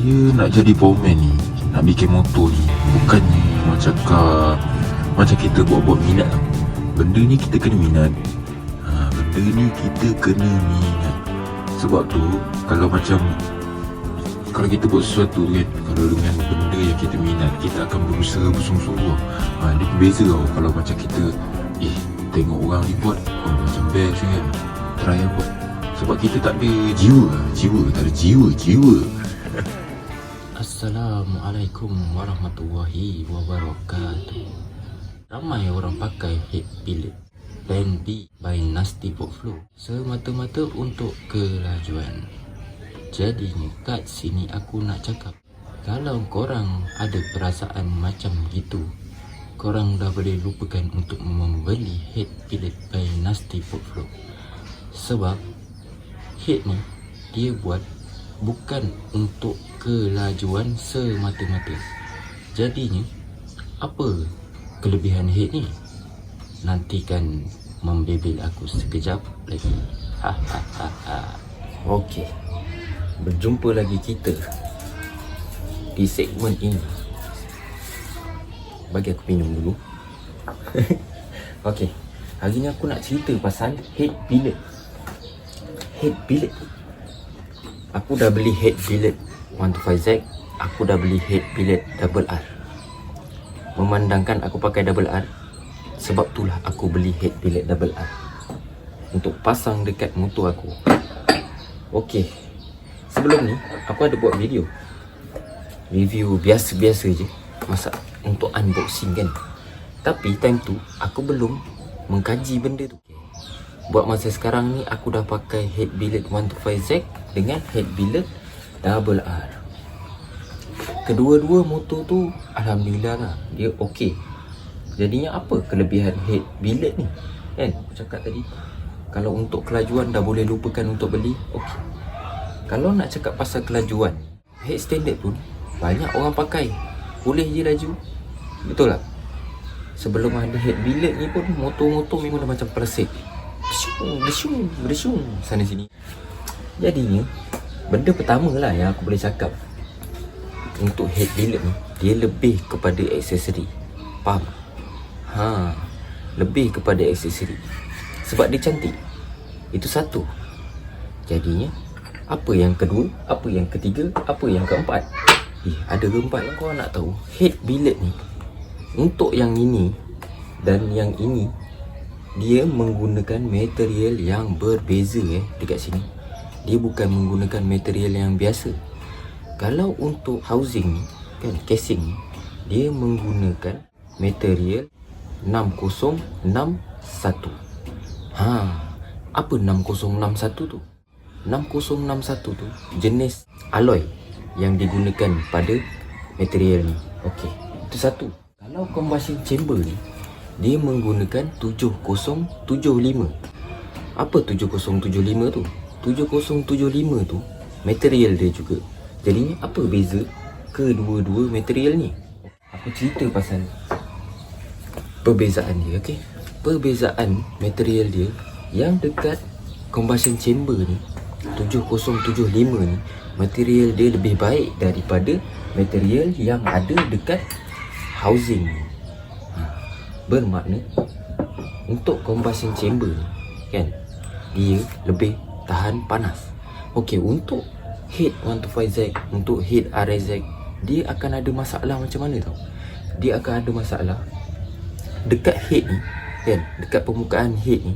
Saya nak jadi powerman ni, nak bikin motor ni, bukannya orang cakap macam kita buat-buat minat tau. Benda ni kita kena minat. Benda ni kita kena minat. Sebab tu kalau kita buat sesuatu kan, kalau dengan benda yang kita minat, kita akan berusaha bersungguh-sungguh. Dia beza tau. Kalau macam kita tengok orang ni buat, macam best kan, try lah buat. Sebab kita tak ada jiwa. Assalamualaikum warahmatullahi wabarakatuh. Ramai orang pakai head billet Plan B by Nasty Portflow semata-mata untuk kelajuan. Jadinya kat sini aku nak cakap, kalau korang ada perasaan macam gitu, korang dah boleh lupakan untuk membeli head billet by Nasty Portflow. Sebab head ni dia buat bukan untuk kelajuan semata-mata. Jadinya apa kelebihan head ni? Nantikan membebel aku sekejap lagi. Okey, berjumpa lagi kita di segmen ini. Bagi aku minum dulu. Okey, hari ni aku nak cerita pasal head billet. Head billet. Aku dah beli head billet 125Z. Aku dah beli head billet double R. Memandangkan aku pakai double R, sebab itulah aku beli head billet double R untuk pasang dekat motor aku. Okey, sebelum ni aku ada buat review biasa-biasa je, masa untuk unboxing kan. Tapi time tu aku belum mengkaji benda tu. Buat masa sekarang ni aku dah pakai head billet 125Z dengan head billet double R. Kedua-dua motor tu alhamdulillah lah, dia okey. Jadinya apa kelebihan head billet ni? Kan aku cakap tadi, kalau untuk kelajuan dah boleh lupakan untuk beli, okey. Kalau nak cakap pasal kelajuan, head standard pun banyak orang pakai, boleh je laju. Betul tak? Sebelum ada head billet ni pun motor-motor memang dah macam persik, bersyung sana sini. Jadinya benda pertama lah yang aku boleh cakap untuk head billet ni, dia lebih kepada aksesori. Faham? Lebih kepada aksesori. Sebab dia cantik. Itu satu. Jadinya apa yang kedua, apa yang ketiga, apa yang keempat? Ada keempat yang korang nak tahu. Head billet ni, untuk yang ini dan yang ini, dia menggunakan material yang berbeza dekat sini. Dia bukan menggunakan material yang biasa. Kalau untuk housing ni kan, casing ni, dia menggunakan material 6061. Apa 6061 tu? 6061 tu jenis alloy yang digunakan pada material ni. Okey, itu satu. Kalau combustion chamber ni, dia menggunakan 7075. Apa 7075 tu? 7075 tu material dia juga. Jadinya apa beza kedua-dua material ni? Aku cerita pasal perbezaan dia, okey? Perbezaan material dia yang dekat combustion chamber ni, 7075 ni, material dia lebih baik daripada material yang ada dekat housing ni. Bermakna untuk combustion chamber ni kan, dia lebih tahan panas. Okey, untuk head 125Z, untuk head RSX, dia akan ada masalah macam mana tau? Dia akan ada masalah dekat head ni kan, dekat permukaan head ni,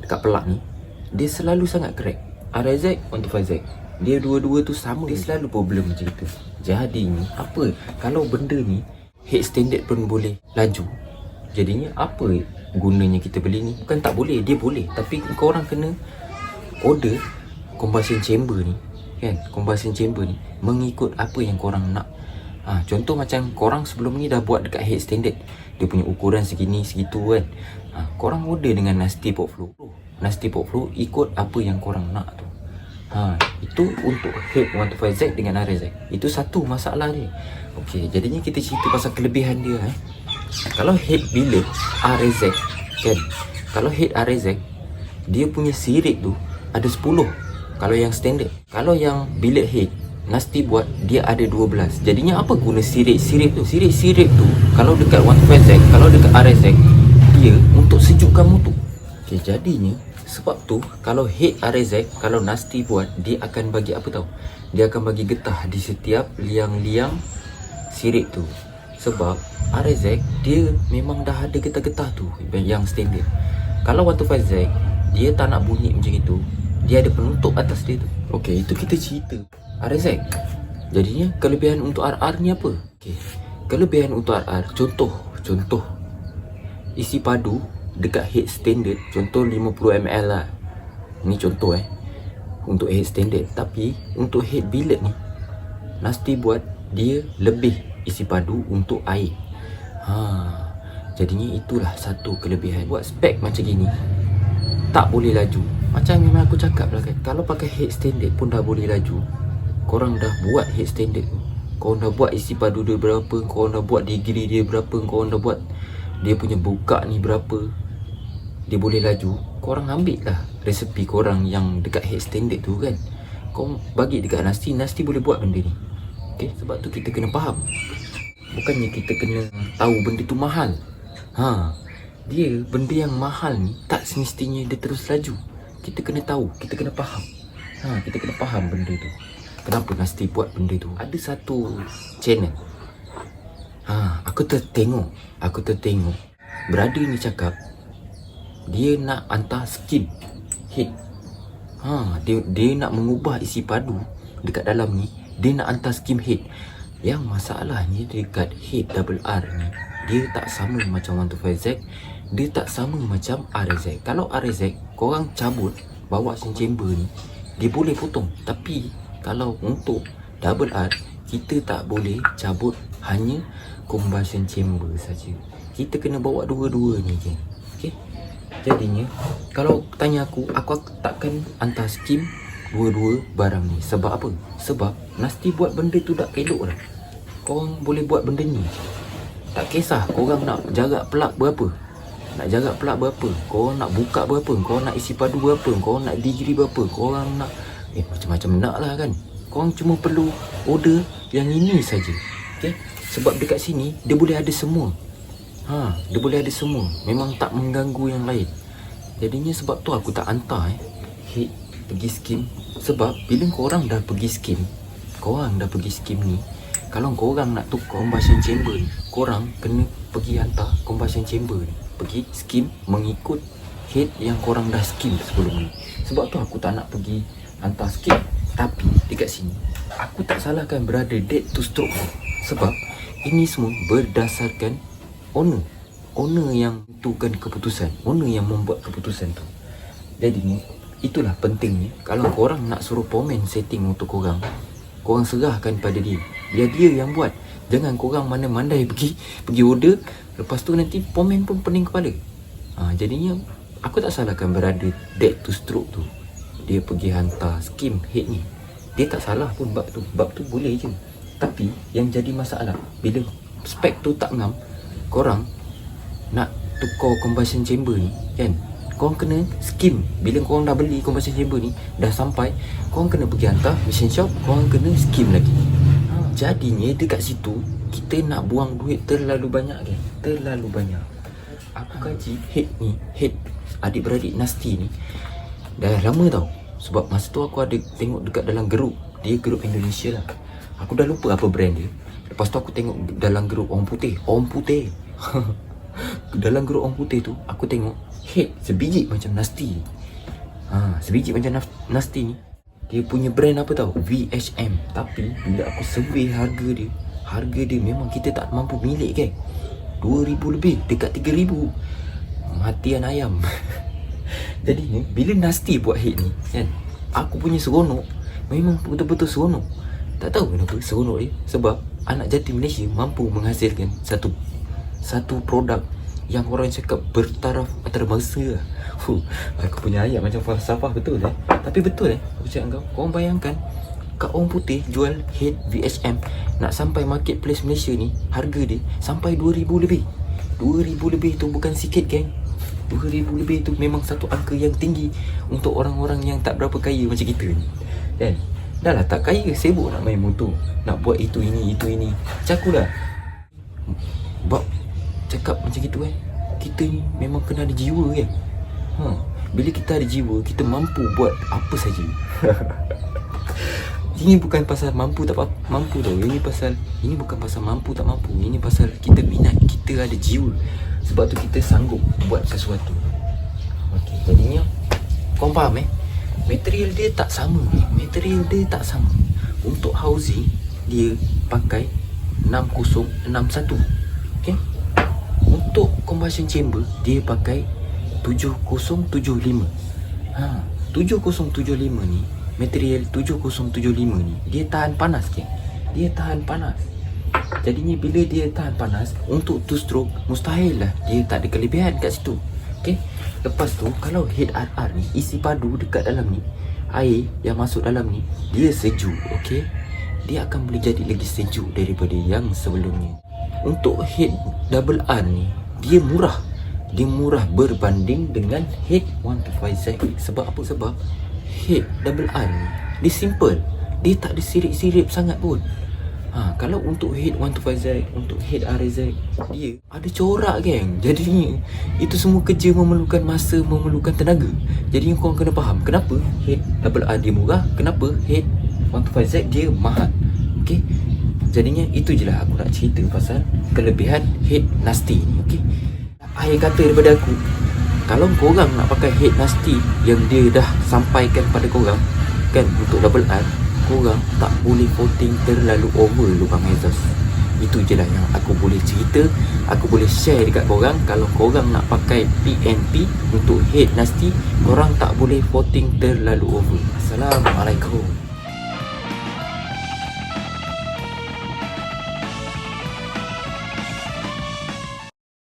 dekat pelak ni, dia selalu sangat crack. RSX 125Z, dia dua-dua tu sama, dia selalu problem macam itu. Jadinya apa, kalau benda ni head standard pun boleh laju, jadinya apa gunanya kita beli ni? Bukan tak boleh, dia boleh, tapi korang kena order combustion chamber ni kan, combustion chamber ni mengikut apa yang korang nak. Contoh macam korang sebelum ni dah buat dekat head standard, dia punya ukuran segini segitu kan. Korang order dengan Nasty Portflow. Nasty Portflow ikut apa yang korang nak tu. Itu untuk head 125Z dengan RSX. Itu satu masalah dia. Okey, jadinya kita cerita pasal kelebihan dia. Kalau head billet RSX kan, kalau head RSX, dia punya sirit tu ada 10 kalau yang standard. Kalau yang billet head Nasty buat dia ada 12. Jadinya apa guna sirip tu? Sirip tu kalau dekat 150Z, kalau dekat RSX, dia untuk sejukkan motor. Okay, jadinya sebab tu kalau head RSX, kalau Nasty buat, dia akan bagi apa tahu? Dia akan bagi getah di setiap liang-liang sirip tu. Sebab RSX dia memang dah ada getah-getah tu yang standard. Kalau 125Z dia tak nak bunyi macam itu, dia ada penutup atas dia tu. Okey, itu kita cerita RSX. Jadinya kelebihan untuk RR ni apa? Okey, kelebihan untuk RR, contoh isi padu dekat head standard, contoh 50ml lah. Ni contoh untuk head standard. Tapi untuk head billet ni, Nasty buat dia lebih isi padu untuk air. Jadinya itulah satu kelebihan. Buat spek macam gini tak boleh laju. Macam memang aku cakap lah kan, kalau pakai head standard pun dah boleh laju. Korang dah buat head standard, korang dah buat isi padu dia berapa, korang dah buat degree dia berapa, korang dah buat dia punya buka ni berapa, dia boleh laju. Korang ambil lah resepi korang yang dekat head standard tu kan, korang bagi dekat Nasty, Nasty boleh buat benda ni. Okay, sebab tu kita kena faham. Bukannya kita kena tahu benda tu mahal. Dia benda yang mahal ni tak semestinya dia terus laju. Kita kena tahu, kita kena faham. Kita kena faham benda tu. Kenapa Nasty buat benda tu? Ada satu channel, aku tertengok brother ni cakap dia nak hantar skim head. Dia nak mengubah isi padu dekat dalam ni, dia nak hantar skim head. Yang masalahnya dekat head double R ni, dia tak sama macam 125Z, dia tak sama macam RSX. Kalau RSX korang cabut bawa chamber ni, dia boleh potong. Tapi kalau untuk double R, kita tak boleh cabut hanya combustion chamber saja. Kita kena bawa dua-dua ni je. Okay? Jadinya kalau tanya aku takkan hantar skim dua-dua barang ni. Sebab apa? Sebab Nasty buat benda tu tak elok lah. Korang boleh buat benda ni, tak kisah korang nak jarak plug berapa, korang nak buka berapa, korang nak isi padu berapa, korang nak degree berapa, korang nak macam-macam nak lah kan. Korang cuma perlu order yang ini saja. Okay? Sebab dekat sini dia boleh ada semua. Dia boleh ada semua, memang tak mengganggu yang lain. Jadinya sebab tu aku tak hantar head pergi skim. Sebab bila korang dah pergi skim ni, kalau korang nak tukar combustion chamber ni, korang kena pergi hantar combustion chamber ni, pergi skim mengikut head yang korang dah skim sebelum ni. Sebab tu aku tak nak pergi hantar skim. Tapi dekat sini aku tak salahkan berada dead to stroke, sebab ini semua berdasarkan owner yang tentukan keputusan, owner yang membuat keputusan tu. Jadi ni itulah pentingnya. Kalau korang nak suruh pomen setting untuk korang serahkan pada dia, biar dia yang buat. Jangan korang mana-mandai pergi order, lepas tu nanti pomen pun pening kepala. Jadinya aku tak salahkan berada dead to stroke tu, dia pergi hantar skim head ni. Dia tak salah pun bab tu boleh je. Tapi yang jadi masalah bila spek tu tak ngam, korang nak tukar combustion chamber ni kan, korang kena skim. Bila korang dah beli combustion chamber ni, dah sampai, korang kena pergi hantar machine shop, korang kena skim lagi. Jadinya dekat situ kita nak buang duit terlalu banyak kan, terlalu banyak. Aku kaji head adik-beradik Nasty ni dah lama tau. Sebab masa tu aku ada tengok dekat dalam grup, dia grup Indonesia lah, aku dah lupa apa brand dia. Lepas tu aku tengok dalam grup orang putih dalam grup orang putih tu aku tengok head sebiji macam Nasty. Sebiji macam Nasty ni, dia punya brand apa tau, VHM. Tapi bila aku survey harga dia memang kita tak mampu milik kan. 2,000 lebih, dekat 3,000. Matian ayam. Jadi ni bila Nasty buat head ni kan, aku punya seronok, memang betul-betul seronok. Tak tahu kenapa seronok dia, sebab anak jati Malaysia mampu menghasilkan satu produk yang orang cakap bertaraf antarabangsa lah. Aku punya ayat macam falsafah betul tapi betul aku cakap kau. Korang bayangkan kat orang putih jual head VHM, nak sampai marketplace Malaysia ni harga dia sampai 2,000 lebih. 2,000 lebih tu bukan sikit geng. 2,000 lebih tu memang satu angka yang tinggi untuk orang-orang yang tak berapa kaya macam kita ni kan. Dah lah tak kaya, sibuk nak main motor, nak buat itu ini. Macam aku lah. Bab cakap macam gitu kita ni memang kena ada jiwa kan. Bila kita ada jiwa, kita mampu buat apa saja. Ini bukan pasal mampu tak mampu tau. Ini bukan pasal mampu tak mampu. Ini pasal kita minat, kita ada jiwa. Sebab tu kita sanggup buat sesuatu. Okey, jadinya kau faham material dia tak sama. Untuk housing dia pakai 6061. Okey. Untuk combustion chamber dia pakai 7075. 7075 ni, material 7075 ni dia tahan panas ke? Dia tahan panas. Jadinya bila dia tahan panas, untuk two stroke mustahil lah dia tak ada kelebihan kat situ. Okey. Lepas tu kalau head RR ni, isi padu dekat dalam ni, air yang masuk dalam ni dia sejuk. Okey. Dia akan boleh jadi lagi sejuk daripada yang sebelumnya. Untuk head double R ni dia murah. Dia murah berbanding dengan head 125Z. Sebab apa? Sebab head double R ni dia simple. Dia tak ada sirip-sirip sangat pun. Kalau untuk head 125Z, untuk head RZ, dia ada corak geng. Jadi itu semua kerja memerlukan masa, memerlukan tenaga. Jadi korang kena faham kenapa head double R dia murah, kenapa head 125Z dia mahal. Okey. Jadinya itu je lah aku nak cerita pasal kelebihan head nasty ni. Okey. Akhir kata daripada aku, kalau korang nak pakai head nasty yang dia dah sampaikan pada korang kan, untuk double R, korang tak boleh voting terlalu over lubang exhaust. Itu je lah yang aku boleh cerita, aku boleh share dekat korang. Kalau korang nak pakai PNP untuk head nasty, korang tak boleh voting terlalu over. Assalamualaikum.